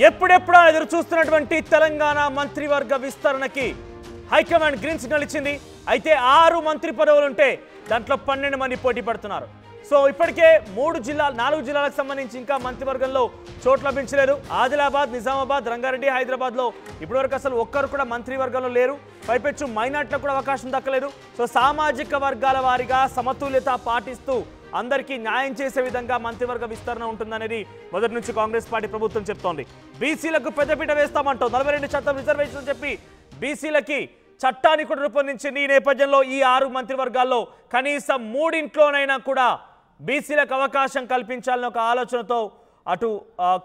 ఎప్పుడెప్పుడో ఎదురు చూస్తున్నటువంటి తెలంగాణ మంత్రివర్గ విస్తరణకి హైకమాండ్ గ్రీన్ సిగ్నల్ ఇచ్చింది. అయితే 6 మంత్రి పదవులు ఉంటే దాంట్లో 12 మంది పోటీ పడుతున్నారు. సో ఇప్పటికే 4 జిల్లాలకు సంబంధించి ఇంకా మంత్రివర్గంలో చోటు లభించలేదు. ఆదిలాబాద్, నిజామాబాద్, రంగారెడ్డి, హైదరాబాద్లో ఇప్పటివరకు అసలు ఒక్కరు కూడా మంత్రివర్గంలో లేరు. పైపెచ్చు మైనార్టీలకు కూడా అవకాశం దక్కలేదు. సో సామాజిక వర్గాల వారీగా సమతుల్యత పాటిస్తూ అందరికీ న్యాయం చేసే విధంగా మంత్రివర్గ విస్తరణ ఉంటుందనేది మొదటి నుంచి కాంగ్రెస్ పార్టీ ప్రభుత్వం చెప్తోంది. బీసీలకు పెద్దపీట వేస్తామంటూ 42% రిజర్వేషన్ చెప్పి బీసీలకి చట్టాన్ని కూడా రూపొందించింది. ఈ నేపథ్యంలో ఈ 6 మంత్రివర్గాల్లో కనీసం 3 కూడా బీసీలకు అవకాశం కల్పించాలని ఒక ఆలోచనతో అటు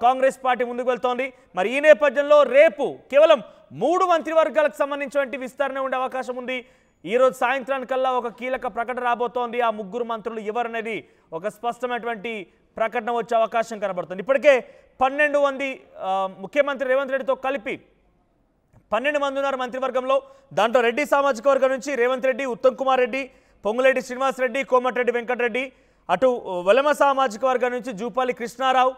కాంగ్రెస్ పార్టీ ముందుకు వెళ్తోంది. మరి ఈ నేపథ్యంలో రేపు కేవలం 3 మంత్రివర్గాలకు సంబంధించినటువంటి విస్తరణ ఉండే అవకాశం ఉంది. ఈరోజు సాయంత్రానికల్లా ఒక కీలక ప్రకటన రాబోతోంది. ఆ 3 మంత్రులు ఎవరనేది ఒక స్పష్టమైనటువంటి ప్రకటన వచ్చే అవకాశం కనబడుతుంది. ఇప్పటికే 12 మంది ముఖ్యమంత్రి రేవంత్ రెడ్డితో కలిపి 12 మంది ఉన్నారు మంత్రివర్గంలో. దాంట్లో రెడ్డి సామాజిక వర్గం నుంచి రేవంత్ రెడ్డి, ఉత్తమ్ కుమార్ రెడ్డి, పొంగులేటి శ్రీనివాసరెడ్డి, కోమటిరెడ్డి వెంకటరెడ్డి, అటు వెలమ సామాజిక వర్గం నుంచి జూపాలి కృష్ణారావు,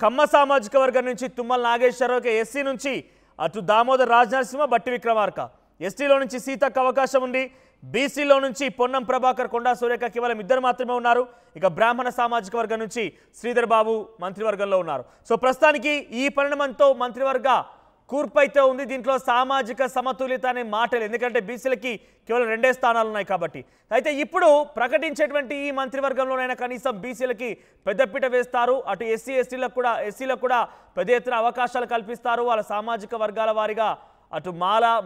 కమ్మ సామాజిక వర్గం నుంచి తుమ్మల నాగేశ్వరరావు, ఎస్సీ నుంచి అటు దామోదర్ రాజనరసింహ, బట్టి విక్రమార్క, ఎస్టీలో నుంచి సీతకు అవకాశం ఉంది. బీసీలో నుంచి పొన్నం ప్రభాకర్, కొండా సురేఖ కేవలం 2 మాత్రమే ఉన్నారు. ఇక బ్రాహ్మణ సామాజిక వర్గం నుంచి శ్రీధర్ బాబు మంత్రివర్గంలో ఉన్నారు. సో ప్రస్తుతానికి ఈ 12 మందితో మంత్రివర్గ కూర్పైతే ఉంది. దీంట్లో సామాజిక సమతుల్యత అనే మాటలు, ఎందుకంటే బీసీలకి కేవలం 2 స్థానాలు ఉన్నాయి కాబట్టి. అయితే ఇప్పుడు ప్రకటించేటువంటి ఈ మంత్రివర్గంలోనైనా కనీసం బీసీలకి పెద్దపీట వేస్తారు. అటు ఎస్సీలకు కూడా పెద్ద ఎత్తున అవకాశాలు కల్పిస్తారు. వాళ్ళ సామాజిక వర్గాల వారీగా అటు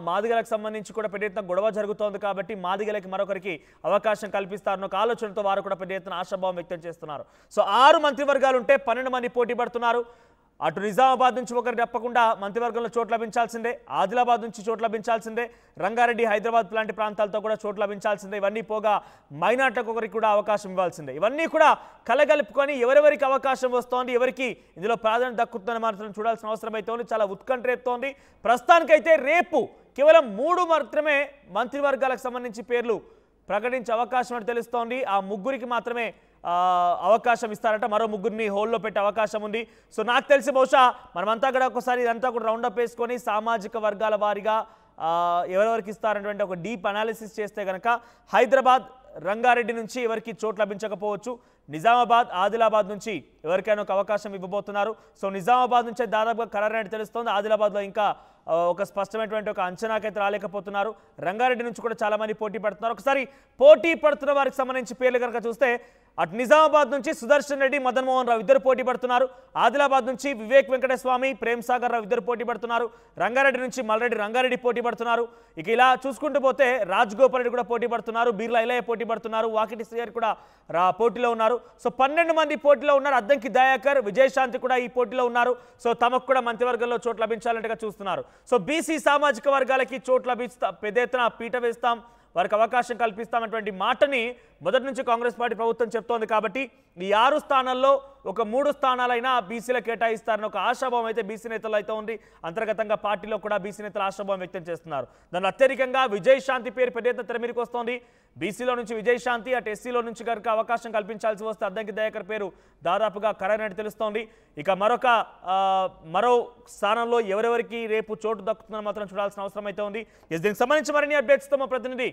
మాదిగలకు సంబంధించి కూడా పెద్ద ఎత్తున గొడవ జరుగుతోంది కాబట్టి మాదిగలకి మరొకరికి అవకాశం కల్పిస్తారన్న ఒక ఆలోచనతో వారు కూడా పెద్ద ఎత్తున ఆశాభావం వ్యక్తం చేస్తున్నారు. సో 6 మంత్రివర్గాలు ఉంటే 12 మంది పోటీ పడుతున్నారు. అటు నిజామాబాద్ నుంచి ఒకరు తప్పకుండా మంత్రివర్గంలో చోటు లభించాల్సిందే, ఆదిలాబాద్ నుంచి చోటు లభించాల్సిందే, రంగారెడ్డి, హైదరాబాద్ లాంటి ప్రాంతాలతో కూడా చోటు లభించాల్సిందే. ఇవన్నీ పోగా మైనార్టీలకు ఒకరికి కూడా అవకాశం ఇవ్వాల్సిందే. ఇవన్నీ కూడా కలగలుపుకొని ఎవరెవరికి అవకాశం వస్తోంది, ఎవరికి ఇందులో ప్రాధాన్యత దక్కుతుందని మాత్రం చూడాల్సిన అవసరం అయితే ఉంది. చాలా ఉత్కంఠ రేపుతోంది. ప్రస్తుతానికైతే రేపు కేవలం 3 మాత్రమే మంత్రివర్గాలకు సంబంధించి పేర్లు ప్రకటించే అవకాశం అని తెలుస్తోంది. ఆ 3 మాత్రమే అవకాశం ఇస్తారట. మరో 3 హోల్లో పెట్టే అవకాశం ఉంది. సో నాకు తెలిసి బహుశా మనమంతా కూడా ఒకసారి ఇదంతా కూడా రౌండప్ వేసుకొని సామాజిక వర్గాల వారీగా ఎవరెవరికి ఇస్తారనేటువంటి ఒక డీప్ అనాలిసిస్ చేస్తే కనుక హైదరాబాద్, రంగారెడ్డి నుంచి ఎవరికి చోటు లభించకపోవచ్చు. నిజామాబాద్, ఆదిలాబాద్ నుంచి ఎవరికైనా ఒక అవకాశం ఇవ్వబోతున్నారు. సో నిజామాబాద్ నుంచే దాదాపుగా ఖరారైనట్టు తెలుస్తోంది. ఆదిలాబాద్లో ఇంకా ఒక స్పష్టమైనటువంటి ఒక అంచనాకైతే రాలేకపోతున్నారు. రంగారెడ్డి నుంచి కూడా చాలామంది పోటీ పడుతున్నారు. ఒకసారి పోటీ పడుతున్న వారికి సంబంధించి పేర్లు కనుక చూస్తే అటు నిజామాబాద్ నుంచి సుదర్శన్ రెడ్డి, మదన్ మోహన్ రావు ఇద్దరు పోటీ పడుతున్నారు. ఆదిలాబాద్ నుంచి వివేక్ వెంకటస్వామి, ప్రేమ్ సాగర్ రావు ఇద్దరు పోటీ పడుతున్నారు. రంగారెడ్డి నుంచి మల్రెడ్డి రంగారెడ్డి పోటీ పడుతున్నారు. ఇక ఇలా చూసుకుంటూ పోతే రాజగోపాల్ రెడ్డి కూడా పోటీ పడుతున్నారు. బీర్లా ఐలయ్య పోటీ పడుతున్నారు. వాకిటి శ్రీహరి కూడా పోటీలో ఉన్నారు. సో 12 మంది పోటీలో ఉన్నారు. అద్దంకి దయాకర్, విజయశాంతి కూడా ఈ పోటీలో ఉన్నారు. సో తమకు కూడా మంత్రివర్గంలో చోటు లభించాలంటగా చూస్తున్నారు. సో బీసీ సామాజిక వర్గాలకి చోటు లభిస్తా, పెద్ద ఎత్తున పీట వేస్తాం, వారికి అవకాశం కల్పిస్తామన్నటువంటి మాటని మొదటి నుంచి కాంగ్రెస్ పార్టీ ప్రభుత్వం చెప్తోంది. కాబట్టి ఈ 6 స్థానాల్లో ఒక 3 స్థానాలైనా బీసీలకు కేటాయిస్తారని ఒక ఆశాభావం అయితే బీసీ నేతలు అయితే ఉంది. అంతర్గతంగా పార్టీలో కూడా బీసీ నేతలు ఆశాభావం వ్యక్తం చేస్తున్నారు. దానిలో అత్యధికంగా విజయశాంతి పేరు పెద్ద ఎత్తున తెర మీదకి వస్తోంది. బీసీలో నుంచి విజయశాంతి, అటు ఎస్సీలో నుంచి కనుక అవకాశం కల్పించాల్సి వస్తే అద్దంకి దయాకర్ పేరు దాదాపుగా ఖరారైనట్టు తెలుస్తోంది. ఇక మరో స్థానంలో ఎవరెవరికి రేపు చోటు దక్కుతుందని మాత్రం చూడాల్సిన అవసరం అయితే ఉంది. దీనికి సంబంధించి మరిన్ని అప్డేట్స్తో మా ప్రతినిధి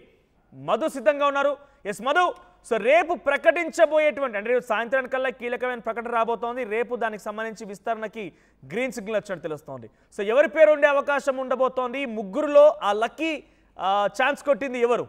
మధు సిద్ధంగా ఉన్నారు. ఎస్ మధు, సో రేపు ప్రకటించబోయేటువంటి అంటే రేపు సాయంత్రానికల్లా కీలకమైన ప్రకటన రాబోతోంది. రేపు దానికి సంబంధించి విస్తరణకి గ్రీన్ సిగ్నల్ వచ్చినట్టు తెలుస్తోంది. సో ఎవరి పేరు ఉండే అవకాశం ఉండబోతోంది? 3లో ఆ లక్కీ ఛాన్స్ కొట్టింది ఎవరు?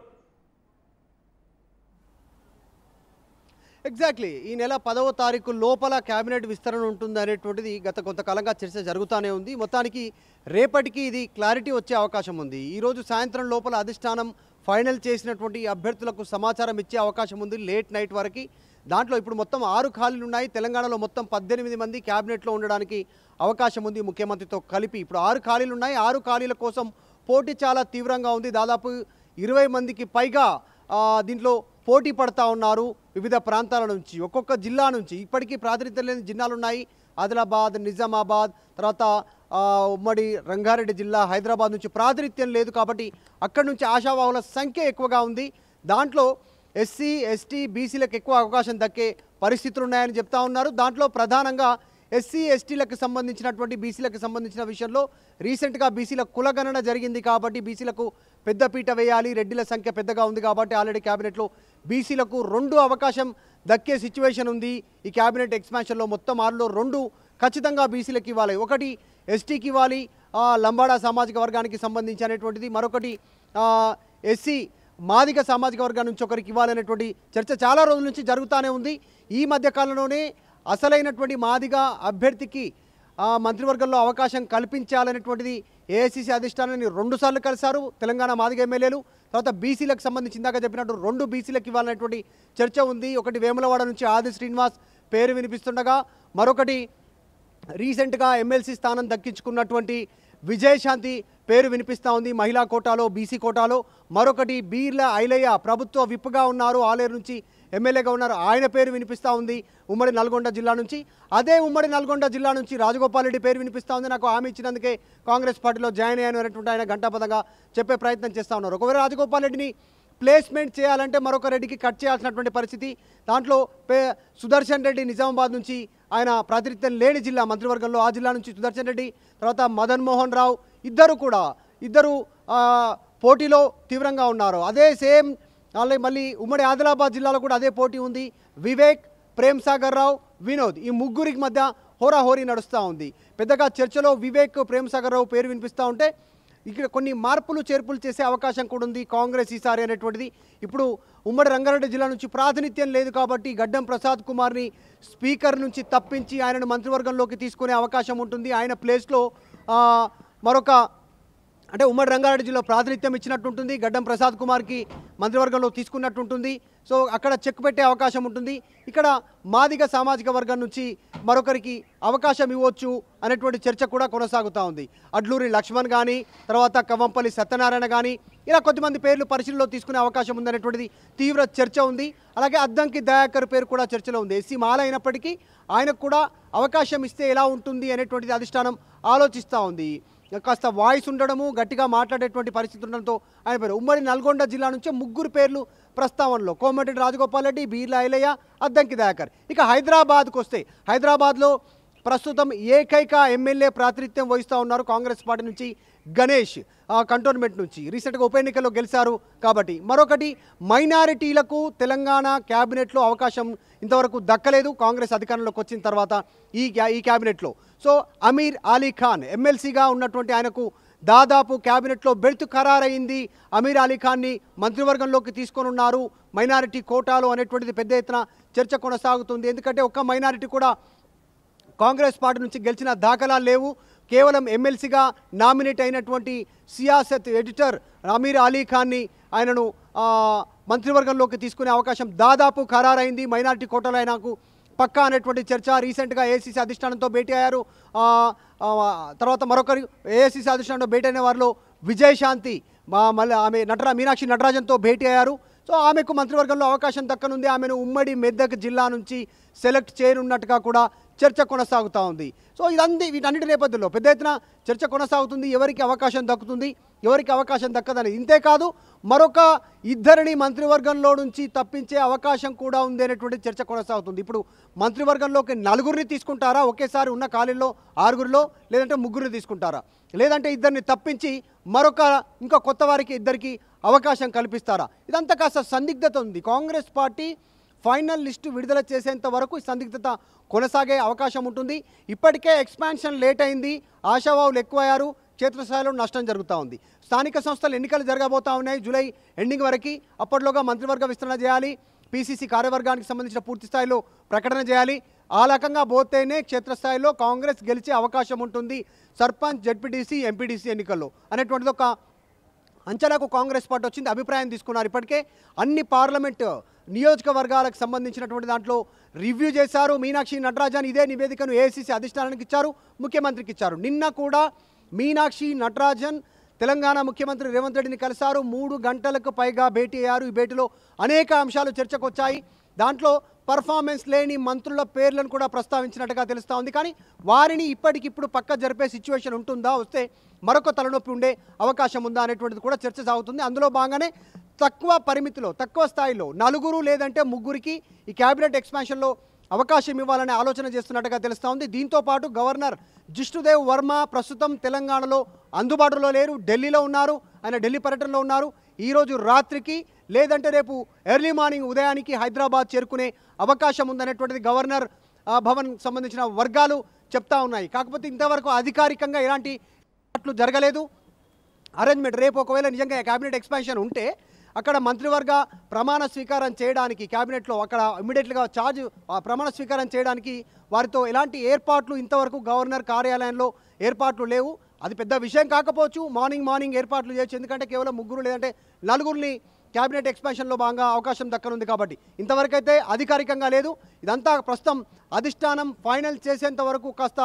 ఎగ్జాక్ట్లీ ఈ నెల 10వ తారీఖు లోపల కేబినెట్ విస్తరణ ఉంటుంది అనేటువంటిది గత కొంతకాలంగా చర్చ జరుగుతూనే ఉంది. మొత్తానికి రేపటికి ఇది క్లారిటీ వచ్చే అవకాశం ఉంది. ఈరోజు సాయంత్రం లోపల అధిష్టానం ఫైనల్ చేసినటువంటి అభ్యర్థులకు సమాచారం ఇచ్చే అవకాశం ఉంది లేట్ నైట్ వరకు. దాంట్లో ఇప్పుడు మొత్తం 6 ఖాళీలు ఉన్నాయి. తెలంగాణలో మొత్తం 18 మంది క్యాబినెట్లో ఉండడానికి అవకాశం ఉంది ముఖ్యమంత్రితో కలిపి. ఇప్పుడు 6 ఖాళీలు ఉన్నాయి. 6 ఖాళీల కోసం పోటీ చాలా తీవ్రంగా ఉంది. దాదాపు 20 మందికి పైగా దీంట్లో పోటీ పడతా ఉన్నారు వివిధ ప్రాంతాల నుంచి, ఒక్కొక్క జిల్లా నుంచి. ఇప్పటికీ ప్రాతినిధ్యం లేని జిల్లాలు ఉన్నాయి. ఆదిలాబాద్, నిజామాబాద్, తర్వాత ఉమ్మడి రంగారెడ్డి జిల్లా, హైదరాబాద్ నుంచి ప్రాతినిధ్యం లేదు కాబట్టి అక్కడి నుంచి ఆశావాహుల సంఖ్య ఎక్కువగా ఉంది. దాంట్లో ఎస్సీ, ఎస్టీ, బీసీలకు ఎక్కువ అవకాశం దక్కే పరిస్థితులు ఉన్నాయని చెప్తా ఉన్నారు. దాంట్లో ప్రధానంగా ఎస్సీ ఎస్టీలకు సంబంధించినటువంటి బీసీలకు సంబంధించిన విషయంలో రీసెంట్గా బీసీల కులగణన జరిగింది కాబట్టి బీసీలకు పెద్దపీట వేయాలి, రెడ్డిల సంఖ్య పెద్దగా ఉంది కాబట్టి ఆల్రెడీ క్యాబినెట్లో బీసీలకు 2 అవకాశం దక్కే సిచ్యువేషన్ ఉంది. ఈ క్యాబినెట్ ఎక్స్పాన్షన్లో మొత్తం 6లో 2 ఖచ్చితంగా బీసీలకు ఇవ్వాలి. ఒకటి ఎస్టీకి ఇవ్వాలి, లంబాడా సామాజిక వర్గానికి సంబంధించి అనేటువంటిది, మరొకటి ఎస్సీ మాదిగ సామాజిక వర్గం నుంచి ఒకరికి ఇవ్వాలనేటువంటి చర్చ చాలా రోజుల నుంచి జరుగుతూనే ఉంది. ఈ మధ్య కాలంలోనే అసలైనటువంటి మాదిగ అభ్యర్థికి మంత్రివర్గంలో అవకాశం కల్పించాలనేటువంటిది ఏఐసీసీ అధిష్టానాన్ని 2 సార్లు కలిశారు తెలంగాణ మాదిగ ఎమ్మెల్యేలు. తర్వాత బీసీలకు సంబంధించి ఇందాక చెప్పినట్టు 2 బీసీలకు ఇవ్వాలనేటువంటి చర్చ ఉంది. ఒకటి వేములవాడ నుంచి ఆది శ్రీనివాస్ పేరు వినిపిస్తుండగా, మరొకటి రీసెంట్గా ఎమ్మెల్సీ స్థానం దక్కించుకున్నటువంటి విజయశాంతి పేరు వినిపిస్తూ ఉంది మహిళా కోటాలో, బీసీ కోటాలో. మరొకటి బీర్ల ఐలయ్య ప్రభుత్వ విప్గా ఉన్నారు, ఆలేరు నుంచి ఎమ్మెల్యేగా ఉన్నారు, ఆయన పేరు వినిపిస్తూ ఉంది ఉమ్మడి నల్గొండ జిల్లా నుంచి. అదే ఉమ్మడి నల్గొండ జిల్లా నుంచి రాజగోపాల్ రెడ్డి పేరు వినిపిస్తూ ఉంది. నాకు హామీ ఇచ్చినందుకే కాంగ్రెస్ పార్టీలో జాయిన్ అయ్యాను అనేటువంటి ఆయన ఘంటాపథంగా చెప్పే ప్రయత్నం చేస్తూ ఉన్నారు. ఒకవేళ రాజగోపాల్ రెడ్డిని ప్లేస్మెంట్ చేయాలంటే మరొక రెడ్డికి కట్ చేయాల్సినటువంటి పరిస్థితి. దాంట్లో సుదర్శన్ రెడ్డి నిజామాబాద్ నుంచి, ఆయన ప్రాతినిధ్యం లేని జిల్లా మంత్రివర్గంలో, ఆ జిల్లా నుంచి సుదర్శన్ రెడ్డి, తర్వాత మదన్ మోహన్ రావు, ఇద్దరు పోటీలో తీవ్రంగా ఉన్నారు. అదే సేమ్ మళ్ళీ ఉమ్మడి ఆదిలాబాద్ జిల్లాలో కూడా అదే పోటీ ఉంది. వివేక్, ప్రేమ్ సాగర్ రావు, వినోద్, ఈ ముగ్గురికి మధ్య హోరాహోరీ నడుస్తూ ఉంది. పెద్దగా చర్చలో వివేక్, ప్రేమ్ సాగర్ రావు పేరు వినిపిస్తూ ఉంటే ఇక్కడ కొన్ని మార్పులు చేర్పులు చేసే అవకాశం కూడా ఉంది కాంగ్రెస్ ఈసారి అనేటువంటిది. ఇప్పుడు ఉమ్మడి రంగారెడ్డి జిల్లా నుంచి ప్రాతినిధ్యం లేదు కాబట్టి గడ్డం ప్రసాద్ కుమార్ని స్పీకర్ నుంచి తప్పించి ఆయనను మంత్రివర్గంలోకి తీసుకునే అవకాశం ఉంటుంది. ఆయన ప్లేస్లో మరొక అంటే ఉమ్మడి రంగారెడ్డి జిల్లా ప్రాతినిధ్యం ఇచ్చినట్టుంటుంది, గడ్డం ప్రసాద్ కుమార్కి మంత్రివర్గంలో తీసుకున్నట్టుంటుంది. సో అక్కడ చెక్ పెట్టే అవకాశం ఉంటుంది. ఇక్కడ మాదిగ సామాజిక వర్గం నుంచి మరొకరికి అవకాశం ఇవ్వచ్చు అనేటువంటి చర్చ కూడా కొనసాగుతూ ఉంది. అడ్లూరి లక్ష్మణ్ కానీ, తర్వాత కవంపల్లి సత్యనారాయణ కానీ, ఇలా కొద్దిమంది పేర్లు పరిశీలనలో తీసుకునే అవకాశం ఉందనేటువంటిది తీవ్ర చర్చ ఉంది. అలాగే అద్దంకి దయాకర్ పేరు కూడా చర్చలో ఉంది. ఎస్సీ మాల అయినప్పటికీ ఆయనకు కూడా అవకాశం ఇస్తే ఎలా ఉంటుంది అనేటువంటిది అధిష్టానం ఆలోచిస్తూ ఉంది. కాస్త వాయిస్ ఉండడము, గట్టిగా మాట్లాడేటువంటి పరిస్థితి ఉండడంతో ఆయన పేరు. ఉమ్మడి నల్గొండ జిల్లా నుంచే 3 పేర్లు ప్రస్తావనలో, కోమటిరెడ్డి రాజగోపాల్ రెడ్డి, బీర్ల ఐలయ్య, అద్దంకి దయాకర్. ఇక హైదరాబాద్కు వస్తే, హైదరాబాద్లో ప్రస్తుతం ఏకైక ఎమ్మెల్యే ప్రాతినిధ్యం వహిస్తూ ఉన్నారు కాంగ్రెస్ పార్టీ నుంచి గణేష్, కంటోన్మెంట్ నుంచి రీసెంట్గా ఉప ఎన్నికల్లో గెలిచారు కాబట్టి. మరొకటి మైనారిటీలకు తెలంగాణ క్యాబినెట్లో అవకాశం ఇంతవరకు దక్కలేదు కాంగ్రెస్ అధికారంలోకి వచ్చిన తర్వాత ఈ క్యాబినెట్లో. సో అమీర్ అలీ ఖాన్ ఎమ్మెల్సీగా ఉన్నటువంటి ఆయనకు దాదాపు క్యాబినెట్లో బెర్త్ ఖరారైంది. అమీర్ అలీ ఖాన్ని మంత్రివర్గంలోకి తీసుకొని ఉన్నారు మైనారిటీ కోటాలో అనేటువంటిది పెద్ద ఎత్తున చర్చ కొనసాగుతుంది. ఎందుకంటే ఒక్క మైనారిటీ కూడా కాంగ్రెస్ పార్టీ నుంచి గెలిచిన దాఖలాలు లేవు. కేవలం ఎమ్మెల్సీగా నామినేట్ అయినటువంటి సియాసత్ ఎడిటర్ అమీర్ అలీ ఖాన్ని ఆయనను మంత్రివర్గంలోకి తీసుకునే అవకాశం దాదాపు ఖరారైంది. మైనారిటీ కోటాలో ఆయనకు పక్కా అనేటువంటి చర్చ. రీసెంట్గా ఏఐసీసీ అధిష్టానంతో భేటీ అయ్యారు. తర్వాత మరొకరు ఏఐసీసీ అధిష్టానంతో భేటీ అయిన వారిలో విజయశాంతి, మళ్ళీ ఆమె మీనాక్షి నటరాజన్తో భేటీ అయ్యారు. సో ఆమెకు మంత్రివర్గంలో అవకాశం దక్కనుంది. ఆమెను ఉమ్మడి మెదక్ జిల్లా నుంచి సెలెక్ట్ చేయనున్నట్టుగా కూడా చర్చ కొనసాగుతూ ఉంది. సో వీటన్నిటి నేపథ్యంలో పెద్ద ఎత్తున చర్చ కొనసాగుతుంది. ఎవరికి అవకాశం దక్కుతుంది, ఎవరికి అవకాశం దక్కదని. ఇంతేకాదు మరొక 2 మంత్రివర్గంలో నుంచి తప్పించే అవకాశం కూడా ఉంది అనేటువంటి చర్చ కొనసాగుతుంది. ఇప్పుడు మంత్రివర్గంలోకి 4 తీసుకుంటారా ఒకేసారి ఉన్న ఖాళీల్లో 6, లేదంటే 3 తీసుకుంటారా, లేదంటే 2 తప్పించి ఇంకా కొత్త వారికి 2 అవకాశం కల్పిస్తారా? ఇదంతా కాస్త సందిగ్ధత ఉంది. కాంగ్రెస్ పార్టీ ఫైనల్ లిస్టు విడుదల చేసేంత వరకు ఈ సందిగ్ధత కొనసాగే అవకాశం ఉంటుంది. ఇప్పటికే ఎక్స్పాన్షన్ లేట్ అయింది, ఆశావాహులు ఎక్కువయ్యారు, క్షేత్రస్థాయిలో నష్టం జరుగుతూ ఉంది. స్థానిక సంస్థల ఎన్నికలు జరగబోతూ ఉన్నాయి జూలై ఎండింగ్ వరకు. అప్పట్లోగా మంత్రివర్గ విస్తరణ చేయాలి, పీసీసీ కార్యవర్గానికి సంబంధించిన పూర్తి స్థాయిలో ప్రకటన చేయాలి. ఆ రకంగా పోతేనే క్షేత్రస్థాయిలో కాంగ్రెస్ గెలిచే అవకాశం ఉంటుంది సర్పంచ్, జెడ్పీటీసీ, ఎంపీటీసీ ఎన్నికల్లో అనేటువంటిది ఒక అంచనాకు కాంగ్రెస్ పార్టీ వచ్చింది. అభిప్రాయం తీసుకున్నారు. ఇప్పటికే అన్ని పార్లమెంట్ నియోజకవర్గాలకు సంబంధించినటువంటి దాంట్లో రివ్యూ చేశారు. మీనాక్షి నటరాజన్ ఇదే నివేదికను ఏఐసీసీ అధిష్టానానికి ఇచ్చారు, ముఖ్యమంత్రికి ఇచ్చారు. నిన్న కూడా మీనాక్షి నటరాజన్ తెలంగాణ ముఖ్యమంత్రి రేవంత్ రెడ్డిని కలిశారు. 3 గంటలకు పైగా భేటీ అయ్యారు. ఈ భేటీలో అనేక అంశాలు చర్చకు వచ్చాయి. దాంట్లో పర్ఫార్మెన్స్ లేని మంత్రుల పేర్లను కూడా ప్రస్తావించినట్టుగా తెలుస్తూ ఉంది. కానీ వారిని ఇప్పటికిప్పుడు పక్క జరిపే సిచ్యువేషన్ ఉంటుందా, వస్తే మరొక తలనొప్పి ఉండే అవకాశం ఉందా అనేటువంటిది కూడా చర్చ సాగుతుంది. అందులో భాగంగానే తక్కువ పరిమితిలో, తక్కువ స్థాయిలో 4 లేదంటే 3కి ఈ క్యాబినెట్ ఎక్స్పాన్షన్లో అవకాశం ఇవ్వాలనే ఆలోచన చేస్తున్నట్టుగా తెలుస్తూ ఉంది. దీంతో పాటు గవర్నర్ జిష్ణుదేవ్ వర్మ ప్రస్తుతం తెలంగాణలో అందుబాటులో లేరు, ఢిల్లీలో ఉన్నారు. ఆయన ఢిల్లీ పర్యటనలో ఉన్నారు. ఈరోజు రాత్రికి లేదంటే రేపు ఎర్లీ మార్నింగ్ ఉదయానికి హైదరాబాద్ చేరుకునే అవకాశం ఉందనేటువంటిది గవర్నర్ భవన్ సంబంధించిన వర్గాలు చెప్తా ఉన్నాయి. కాకపోతే ఇంతవరకు అధికారికంగా ఎలాంటి జరగలేదు అరేంజ్మెంట్. రేపు ఒకవేళ నిజంగా క్యాబినెట్ ఎక్స్పాన్షన్ ఉంటే అక్కడ మంత్రివర్గ ప్రమాణ స్వీకారం చేయడానికి క్యాబినెట్లో అక్కడ ఇమ్మీడియట్గా ప్రమాణ స్వీకారం చేయడానికి వారితో ఎలాంటి ఏర్పాట్లు ఇంతవరకు గవర్నర్ కార్యాలయంలో ఏర్పాట్లు లేవు. అది పెద్ద విషయం కాకపోవచ్చు, మార్నింగ్ ఏర్పాట్లు చేయొచ్చు. ఎందుకంటే కేవలం 3 లేదంటే 4 క్యాబినెట్ ఎక్స్పాన్షన్లో భాగంగా అవకాశం దక్కనుంది కాబట్టి ఇంతవరకు అయితే అధికారికంగా లేదు. ఇదంతా ప్రస్తుతం అధిష్టానం ఫైనల్ చేసేంత వరకు కాస్త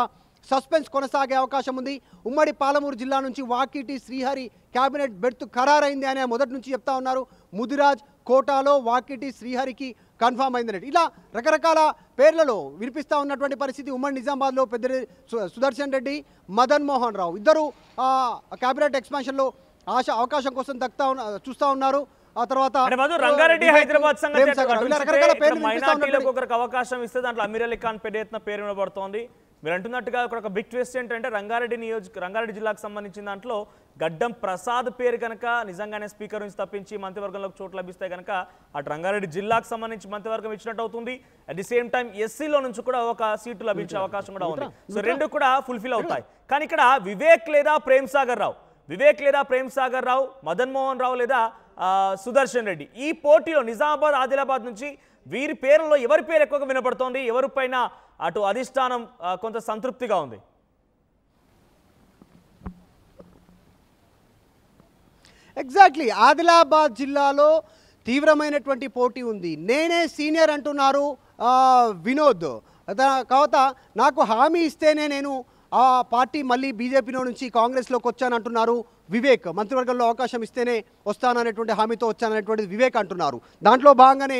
సస్పెన్స్ కొనసాగే అవకాశం ఉంది. ఉమ్మడి పాలమూరు జిల్లా నుంచి వాకిటి శ్రీహరి క్యాబినెట్ బెర్త్ ఖరారైంది అని మొదటి నుంచి చెప్తా ఉన్నారు. ముదిరాజ్ కోటాలో వాకిటి శ్రీహరికి కన్ఫామ్ అయిందన్నట్టు ఇలా రకరకాల పేర్లలో వినిపిస్తూ ఉన్నటువంటి పరిస్థితి. ఉమ్మడి నిజామాబాద్లో పెద్ద సుదర్శన్ రెడ్డి, మదన్ మోహన్ రావు ఇద్దరు క్యాబినెట్ ఎక్స్పాన్షన్లో అవకాశం కోసం చూస్తూ ఉన్నారు. ఆ తర్వాత రంగారెడ్డి హైదరాబాద్ మైనార్టీలకు ఒకరికి అవకాశం ఇస్తే దాంట్లో అమీర్ అలీ ఖాన్ పెద్ద ఎత్తున పేరు వినబడుతోంది. మీరు అంటున్నట్టుగా ఒక బిగ్ ట్విస్ట్ ఏంటంటే రంగారెడ్డి జిల్లాకు సంబంధించిన దాంట్లో గడ్డం ప్రసాద్ పేరు కనుక నిజంగానే స్పీకర్ నుంచి తప్పించి మంత్రివర్గంలోకి చోటు లభిస్తే కనుక అటు రంగారెడ్డి జిల్లాకు సంబంధించి మంత్రివర్గం ఇచ్చినట్టు అవుతుంది. అట్ ది సేమ్ టైం ఎస్సీలో నుంచి కూడా ఒక సీటు లభించే అవకాశం కూడా ఉంది. సో రెండు కూడా ఫుల్ఫిల్ అవుతాయి. కానీ ఇక్కడ వివేక్ లేదా ప్రేమ్ సాగర్ రావు, మదన్ మోహన్ రావు లేదా సుదర్శన్ రెడ్డి ఈ పోటీలో నిజామాబాద్ ఆదిలాబాద్ నుంచి వీరి పేర్లలో ఎవరి పేరు ఎక్కువగా వినపడుతోంది, ఎవరిపైన అటు అధిష్టానం కొంత సంతృప్తిగా ఉంది? ఎగ్జాక్ట్లీ ఆదిలాబాద్ జిల్లాలో తీవ్రమైనటువంటి పోటీ ఉంది. నేనే సీనియర్ అంటున్నారు వినోద్. కావత నాకు హామీ ఇస్తేనే నేను ఆ పార్టీ మళ్ళీ బీజేపీలో నుంచి కాంగ్రెస్లోకి వచ్చానంటున్నారు వివేక్. మంత్రివర్గంలో అవకాశం ఇస్తేనే వస్తాననేటువంటి హామీతో వచ్చాననేటువంటిది వివేక్ అంటున్నారు. దాంట్లో భాగంగానే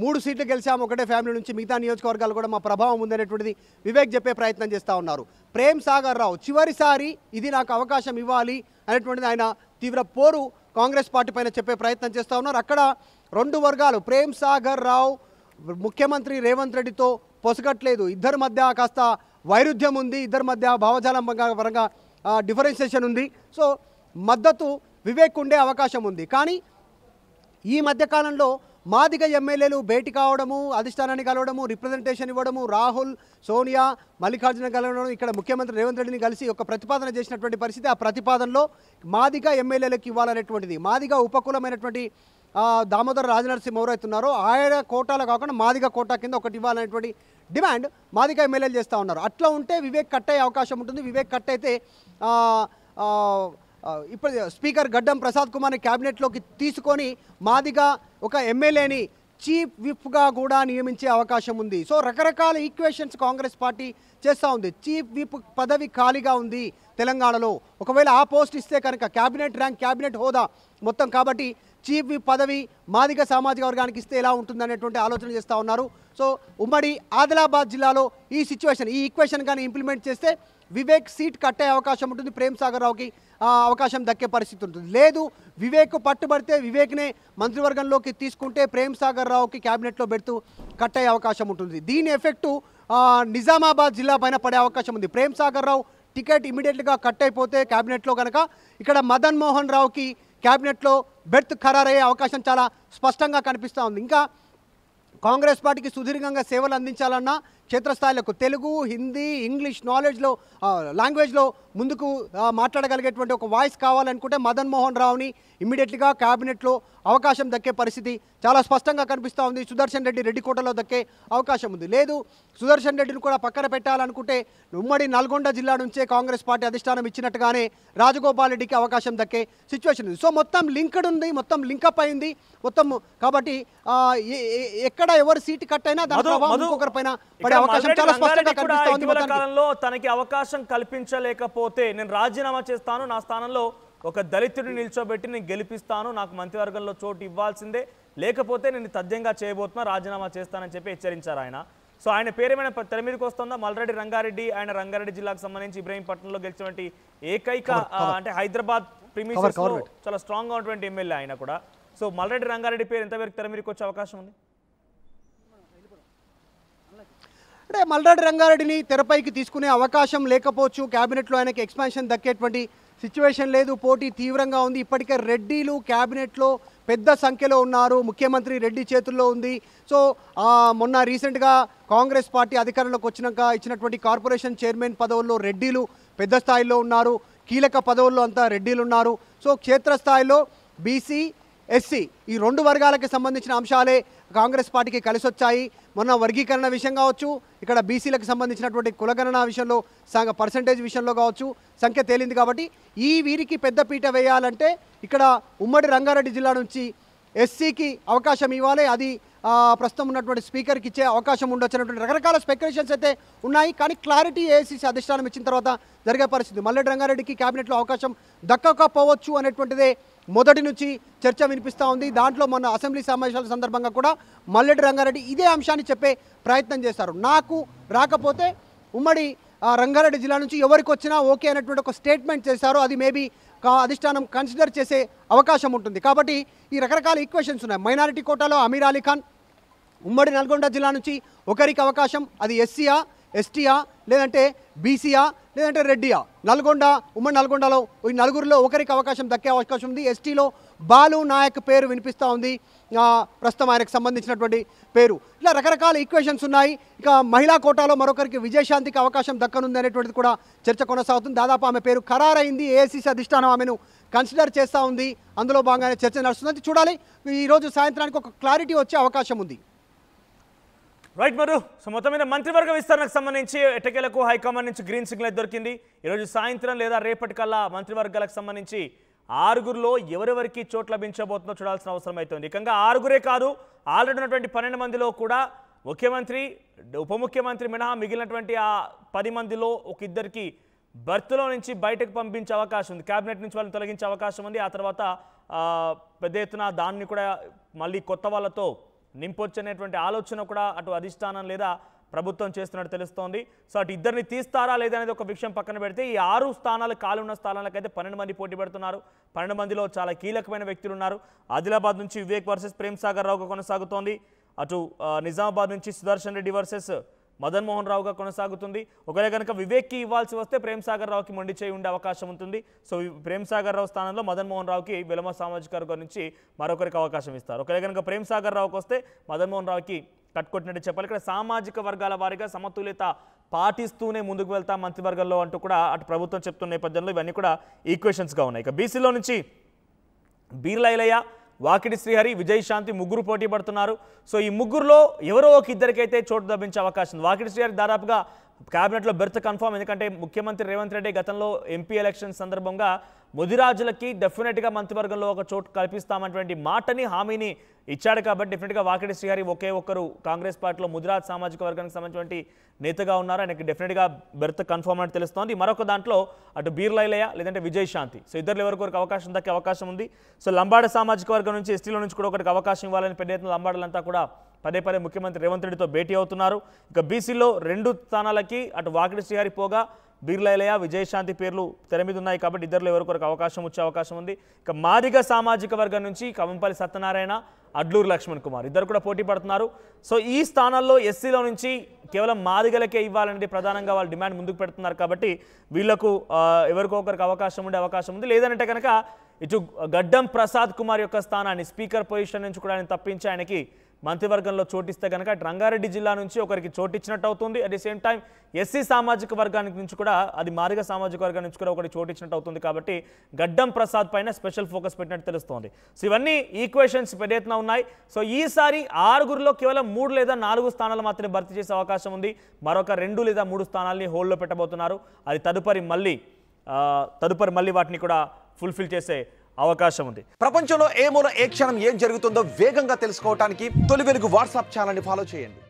3 సీట్లు గెలిచాము ఒకటే ఫ్యామిలీ నుంచి, మిగతా నియోజకవర్గాలు కూడా మా ప్రభావం ఉందనేటువంటిది వివేక్ చెప్పే ప్రయత్నం చేస్తూ ఉన్నారు. ప్రేమ్ సాగర్ రావు చివరిసారి ఇది నాకు అవకాశం ఇవ్వాలి అనేటువంటిది ఆయన తీవ్ర పోరు కాంగ్రెస్ పార్టీ పైన చెప్పే ప్రయత్నం చేస్తూ ఉన్నారు. అక్కడ 2 వర్గాలు, ప్రేమ్ సాగర్ రావు ముఖ్యమంత్రి రేవంత్ రెడ్డితో పొసగట్లేదు, ఇద్దరి మధ్య కాస్త వైరుధ్యం ఉంది, ఇద్దరి మధ్య భావజాలం పరంగా డిఫరెన్షియేషన్ ఉంది. సో మద్దతు వివేక్ ఉండే అవకాశం ఉంది. కానీ ఈ మధ్యకాలంలో మాదిగ ఎమ్మెల్యేలు భేటీ కావడము, అధిష్టానాన్ని కలవడము, రిప్రజెంటేషన్ ఇవ్వడము, రాహుల్, సోనియా, మల్లికార్జున కలవడం, ఇక్కడ ముఖ్యమంత్రి రేవంత్ రెడ్డిని కలిసి ఒక ప్రతిపాదన చేసినటువంటి పరిస్థితి. ఆ ప్రతిపాదనలో మాదిగ ఎమ్మెల్యేలకు ఇవ్వాలనేటువంటిది, మాదిగ ఉపకులమైనటువంటి దామోదర్ రాజనరసింహ ఎవరైతే ఉన్నారో ఆయన కోటాలో కాకుండా మాదిగ కోటా కింద ఒకటి ఇవ్వాలనేటువంటి డిమాండ్ మాదిగ ఎమ్మెల్యేలు చేస్తూ ఉన్నారు. అట్లా ఉంటే వివేక్ కట్ అయ్యే అవకాశం ఉంటుంది. వివేక్ కట్ అయితే ఇప్పుడు స్పీకర్ గడ్డం ప్రసాద్ కుమార్ని క్యాబినెట్లోకి తీసుకొని మాదిగా ఒక ఎమ్మెల్యేని చీఫ్ విప్గా కూడా నియమించే అవకాశం ఉంది. సో రకరకాల ఈక్వేషన్స్ కాంగ్రెస్ పార్టీ చేస్తూ ఉంది. చీఫ్ విప్ పదవి ఖాళీగా ఉంది తెలంగాణలో, ఒకవేళ ఆ పోస్ట్ ఇస్తే కనుక క్యాబినెట్ ర్యాంక్, క్యాబినెట్ హోదా మొత్తం, కాబట్టి చీఫ్ విప్ పదవి మాదిగ సామాజిక వర్గానికి ఇస్తే ఎలా ఉంటుందనేటువంటి ఆలోచన చేస్తూ ఉన్నారు. సో ఉమ్మడి ఆదిలాబాద్ జిల్లాలో ఈ సిచ్యువేషన్, ఈ ఈక్వేషన్ కానీ ఇంప్లిమెంట్ చేస్తే వివేక్ సీట్ కట్టే అవకాశం ఉంటుంది, ప్రేమ్ సాగర్ రావుకి అవకాశం దక్కే పరిస్థితి ఉంటుంది. లేదు వివేక్ పట్టుబడితే వివేక్నే మంత్రివర్గంలోకి తీసుకుంటే ప్రేమ్ సాగర్ రావుకి క్యాబినెట్లో పెడుతూ కట్ అయ్యే అవకాశం ఉంటుంది. దీని ఎఫెక్టు నిజామాబాద్ జిల్లా పైన పడే అవకాశం ఉంది. ప్రేమ్ సాగర్ రావు టికెట్ ఇమీడియట్గా కట్ అయిపోతే క్యాబినెట్లో కనుక ఇక్కడ మదన్ మోహన్ రావుకి క్యాబినెట్లో బెర్త్ ఖరారయ్యే అవకాశం చాలా స్పష్టంగా కనిపిస్తూ ఉంది. ఇంకా కాంగ్రెస్ పార్టీకి సుదీర్ఘంగా సేవలు అందించాలన్నా క్షేత్రస్థాయిలకు తెలుగు, హిందీ, ఇంగ్లీష్ నాలెడ్జ్లో లాంగ్వేజ్లో ముందుకు మాట్లాడగలిగేటువంటి ఒక వాయిస్ కావాలనుకుంటే మదన్ మోహన్ రావుని ఇమ్మీడియట్గా క్యాబినెట్లో అవకాశం దక్కే పరిస్థితి చాలా స్పష్టంగా కనిపిస్తూ ఉంది. సుదర్శన్ రెడ్డి రెడ్డికోటలో దక్కే అవకాశం ఉంది. లేదు సుదర్శన్ రెడ్డిని కూడా పక్కన పెట్టాలనుకుంటే ఉమ్మడి నల్గొండ జిల్లా నుంచే కాంగ్రెస్ పార్టీ అధిష్టానం ఇచ్చినట్టుగానే రాజగోపాల్ రెడ్డికి అవకాశం దక్కే సిచ్యువేషన్ ఉంది. సో మొత్తం లింక్డ్ ఉంది, మొత్తం లింకప్ అయింది మొత్తం. కాబట్టి ఎక్కడ ఎవరు సీటు కట్ అయినా దాని ప్రభావం ఇంకొకరిపైన పడే అవకాశం చాలా స్పష్టంగా కనిపిస్తూ ఉంది. కాలంలో తనకి అవకాశం కల్పించలేకపోతే నేను రాజీనామా చేస్తాను, నా స్థానంలో ఒక దళితుడిని నిల్చోబెట్టి నేను గెలిపిస్తాను, నాకు మంత్రివర్గంలో చోటు ఇవ్వాల్సిందే, లేకపోతే నేను తథ్యంగా చేయబోతున్నా, రాజీనామా చేస్తానని చెప్పి హెచ్చరించారు ఆయన. సో ఆయన పేరేమైనా తెర మీదకి వస్తుందా? మల్రెడ్డి రంగారెడ్డి, ఆయన రంగారెడ్డి జిల్లాకు సంబంధించి ఇబ్రహీంపట్నంలో గెలిచినటువంటి ఏకైక అంటే హైదరాబాద్ ప్రిమిసెస్ లో చాలా స్ట్రాంగ్ గా ఉన్నటువంటి ఎమ్మెల్యే ఆయన కూడా. సో మల్రెడ్డి రంగారెడ్డి పేరు ఎంతవరకు తెర మీదకి వచ్చే అవకాశం ఉంది? కవర్. అంటే మల్లారెడ్డి రంగారెడ్డిని తెరపైకి తీసుకునే అవకాశం లేకపోవచ్చు. క్యాబినెట్లో ఆయనకి ఎక్స్పాన్షన్ దక్కేటువంటి సిచ్యువేషన్ లేదు. పోటీ తీవ్రంగా ఉంది. ఇప్పటికే రెడ్డిలు క్యాబినెట్లో పెద్ద సంఖ్యలో ఉన్నారు. ముఖ్యమంత్రి రెడ్డి చేతుల్లో ఉంది. సో మొన్న రీసెంట్గా కాంగ్రెస్ పార్టీ అధికారంలోకి వచ్చినాక ఇచ్చినటువంటి కార్పొరేషన్ చైర్మన్ పదవుల్లో రెడ్డిలు పెద్ద స్థాయిలో ఉన్నారు. కీలక పదవుల్లో అంతా రెడ్డిలు ఉన్నారు. సో క్షేత్రస్థాయిలో బీసీ ఎస్సీ ఈ రెండు వర్గాలకు సంబంధించిన అంశాలే కాంగ్రెస్ పార్టీకి కలిసి వచ్చాయి. మొన్న వర్గీకరణ విషయం కావచ్చు, ఇక్కడ బీసీలకు సంబంధించినటువంటి కులగణన విషయంలో పర్సంటేజ్ విషయంలో కావచ్చు సంఖ్య తేలింది. కాబట్టి వీరికి పెద్దపీట వేయాలంటే ఇక్కడ ఉమ్మడి రంగారెడ్డి జిల్లా నుంచి ఎస్సీకి అవకాశం ఇవ్వాలి. అది ప్రస్తుతం ఉన్నటువంటి స్పీకర్కి ఇచ్చే అవకాశం ఉండొచ్చు అనేటువంటి రకరకాల స్పెక్యులేషన్స్ అయితే ఉన్నాయి. కానీ క్లారిటీ ఏఐసీసీ అధిష్టానం ఇచ్చిన తర్వాత జరిగే పరిస్థితి. మల్లారెడ్డి రంగారెడ్డికి క్యాబినెట్లో అవకాశం దక్కకపోవచ్చు అనేటువంటిదే మొదటి నుంచి చర్చ వినిపిస్తూ ఉంది. దాంట్లో మొన్న అసెంబ్లీ సమావేశాల సందర్భంగా కూడా మల్లారెడ్డి రంగారెడ్డి ఇదే అంశాన్ని చెప్పే ప్రయత్నం చేశారు. నాకు రాకపోతే ఉమ్మడి రంగారెడ్డి జిల్లా నుంచి ఎవరికి వచ్చినా ఓకే అనేటువంటి ఒక స్టేట్మెంట్ చేశారు. అది మేబీ అధిష్టానం కన్సిడర్ చేసే అవకాశం ఉంటుంది. కాబట్టి ఈ రకరకాల ఈక్వేషన్స్ ఉన్నాయి. మైనారిటీ కోటాలో అమీర్ అలీ ఖాన్ ఉమ్మడి నల్గొండ జిల్లా నుంచి ఒకరికి అవకాశం, అది ఎస్సీయా ఎస్టీయా లేదంటే బీసీయా లేదంటే రెడ్డియా. ఉమ్మడి నల్గొండలో ఈ నలుగురిలో ఒకరికి అవకాశం దక్కే అవకాశం ఉంది. ఎస్టీలో బాలు నాయక్ పేరు వినిపిస్తూ ఉంది, ప్రస్తుతం ఆయనకు సంబంధించినటువంటి పేరు. ఇట్లా రకరకాల ఈక్వేషన్స్ ఉన్నాయి. ఇక మహిళా కోటాలో మరొకరికి విజయశాంతికి అవకాశం దక్కనుంది అనేటువంటిది కూడా చర్చ కొనసాగుతుంది. దాదాపు ఆమె పేరు ఖరారైంది. ఏఐసీసీ అధిష్టానం ఆమెను కన్సిడర్ చేస్తూ ఉంది. అందులో భాగంగానే చర్చ నడుస్తుంది. చూడాలి, ఈరోజు సాయంత్రానికి ఒక క్లారిటీ వచ్చే అవకాశం ఉంది. రైట్ మరు. సో మొత్తం మీద మంత్రివర్గ విస్తరణకు సంబంధించి ఎట్టకేలకు హైకమాండ్ నుంచి గ్రీన్ సిగ్నల్ దొరికింది. ఈరోజు సాయంత్రం లేదా రేపటికల్లా మంత్రివర్గాలకు సంబంధించి 6గురిలో ఎవరెవరికి చోటు లభించబోతుందో చూడాల్సిన అవసరం అవుతుంది. ఇకంగా 6గురే కాదు, ఆల్రెడీ ఉన్నటువంటి 12 మందిలో కూడా ముఖ్యమంత్రి ఉప ముఖ్యమంత్రి మినహా మిగిలినటువంటి ఆ 10 మందిలో ఒక ఇద్దరికి బర్త్లో నుంచి బయటకు పంపించే అవకాశం ఉంది. క్యాబినెట్ నుంచి వాళ్ళని తొలగించే అవకాశం ఉంది. ఆ తర్వాత పెద్ద ఎత్తున దాన్ని కూడా మళ్ళీ కొత్త వాళ్ళతో నింపొచ్చనేటువంటి ఆలోచన కూడా అటు అధిష్టానం లేదా ప్రభుత్వం చేస్తున్నట్టు తెలుస్తోంది. సో అటు ఇద్దరిని తీస్తారా లేదా అనేది ఒక విషయం పక్కన పెడితే ఈ 6 స్థానాలు ఖాళీ ఉన్న స్థానాలకైతే 12 మంది పోటీ పెడుతున్నారు. 12 మందిలో చాలా కీలకమైన వ్యక్తులు ఉన్నారు. ఆదిలాబాద్ నుంచి వివేక్ వర్సెస్ ప్రేమ్ సాగర్ రావుగా కొనసాగుతోంది. అటు నిజామాబాద్ నుంచి సుదర్శన్ రెడ్డి వర్సెస్ మదన్ మోహన్ రావుగా కొనసాగుతుంది. ఒకవేళ కనుక వివేక్కి ఇవ్వాల్సి వస్తే ప్రేమ్ సాగర్ రావుకి మొండి చేయి ఉండే అవకాశం ఉంటుంది. సో ప్రేమ్ సాగర్ రావు స్థానంలో మదన్ మోహన్ రావుకి వెలమ సామాజిక వర్గం నుంచి మరొకరికి అవకాశం ఇస్తారు. ఒకవేళ కనుక ప్రేమ్ సాగర్ రావుకి వస్తే మదన్ మోహన్ రావుకి కట్టుకొట్టినట్టు చెప్పాలి. ఇక్కడ సామాజిక వర్గాల వారీగా సమతుల్యత పాటిస్తూనే ముందుకు వెళ్తా మంత్రివర్గంలో అంటూ కూడా అటు ప్రభుత్వం చెప్తున్న నేపథ్యంలో ఇవన్నీ కూడా ఈక్వేషన్స్గా ఉన్నాయి. ఇక బీసీలో నుంచి బీర్లా ఐలయ్య, వాకిటి శ్రీహరి, విజయశాంతి ముగ్గురు పోటీ పడుతున్నారు. సో ఈ ముగ్గురులో ఎవరో ఒక ఇద్దరికైతే చోటు లభించే అవకాశం ఉంది. వాకిటి శ్రీహరి దాదాపుగా క్యాబినెట్లో బెర్త్ కన్ఫర్మ్. ఎందుకంటే ముఖ్యమంత్రి రేవంత్ రెడ్డి గతంలో ఎంపీ ఎలక్షన్ సందర్భంగా ముదిరాజులకి డెఫినెట్గా మంత్రివర్గంలో ఒక చోటు కల్పిస్తామన్నటువంటి మాటని హామీని ఇచ్చాడు. కాబట్టి డెఫినెట్గా వాకిటి శ్రీహరి ఒకే ఒక్కరు కాంగ్రెస్ పార్టీలో ముదిరాజ్ సామాజిక వర్గానికి సంబంధించినటువంటి నేతగా ఉన్నారు. ఆయనకి డెఫినెట్గా బెర్త్ కన్ఫర్మ్ అని తెలుస్తోంది. మరొక దాంట్లో అటు బీర్లా ఐలయ్య లేదంటే విజయశాంతి, సో ఇద్దరు ఎవరికొరకు అవకాశం దక్కే అవకాశం ఉంది. సో లంబాడ సామాజిక వర్గం నుంచి ఎస్టీలో నుంచి కూడా ఒకరికి అవకాశం ఇవ్వాలని పెద్ద ఎత్తున లంబాడలంతా కూడా పదే పదే ముఖ్యమంత్రి రేవంత్ రెడ్డితో భేటీ అవుతున్నారు. ఇక బీసీలో 2 స్థానాలకి అటు వాకిటి శ్రీహరి పోగా బీర్లా ఐలయ్య, విజయశాంతి పేర్లు తెర మీద ఉన్నాయి. కాబట్టి ఇద్దరులో ఎవరికొరకు అవకాశం వచ్చే అవకాశం ఉంది. ఇక మాదిగ సామాజిక వర్గం నుంచి కవంపల్లి సత్యనారాయణ, అడ్లూరు లక్ష్మణ్ కుమార్ ఇద్దరు కూడా పోటీ పడుతున్నారు. సో ఈ స్థానాల్లో ఎస్సీలో నుంచి కేవలం మాదిగలకే ఇవ్వాలనేది ప్రధానంగా వాళ్ళు డిమాండ్ ముందుకు పెడుతున్నారు. కాబట్టి వీళ్లకు ఎవరికో ఒకరికి అవకాశం ఉండే అవకాశం ఉంది. లేదంటే కనుక ఇటు గడ్డం ప్రసాద్ కుమార్ యొక్క స్థానాన్ని స్పీకర్ పొజిషన్ నుంచి కూడా ఆయన తప్పించి ఆయనకి మంత్రివర్గంలో చోటిస్తే కనుక రంగారెడ్డి జిల్లా నుంచి ఒకరికి చోటిచ్చినట్టు అవుతుంది. At the same time SC సామాజిక వర్గానికి నుంచి కూడా అది మాదిగ సామాజిక వర్గం నుంచి కూడా ఒకటి చోటిచ్చినట్టు అవుతుంది. కాబట్టి గడ్డం ప్రసాద్ పైన స్పెషల్ ఫోకస్ పెట్టినట్టు తెలుస్తోంది. సో ఇవన్నీ ఈక్వేషన్స్ పెద్ద ఎత్తున ఉన్నాయి. సో ఈసారి 6గురిలో కేవలం 3 లేదా 4 స్థానాలు మాత్రమే భర్తీ చేసే అవకాశం ఉంది. మరొక 2 లేదా 3 స్థానాలని హోల్డ్లో పెట్టబోతున్నారు. అది తదుపరి మళ్ళీ వాటిని కూడా ఫుల్ఫిల్ చేసే అవకాశం ఉంది. ప్రపంచంలో ఏ మూల ఏ క్షణం ఏం జరుగుతుందో వేగంగా తెలుసుకోవడానికి తొలి వెలుగు వాట్సాప్ ఛానల్ని ఫాలో చేయండి.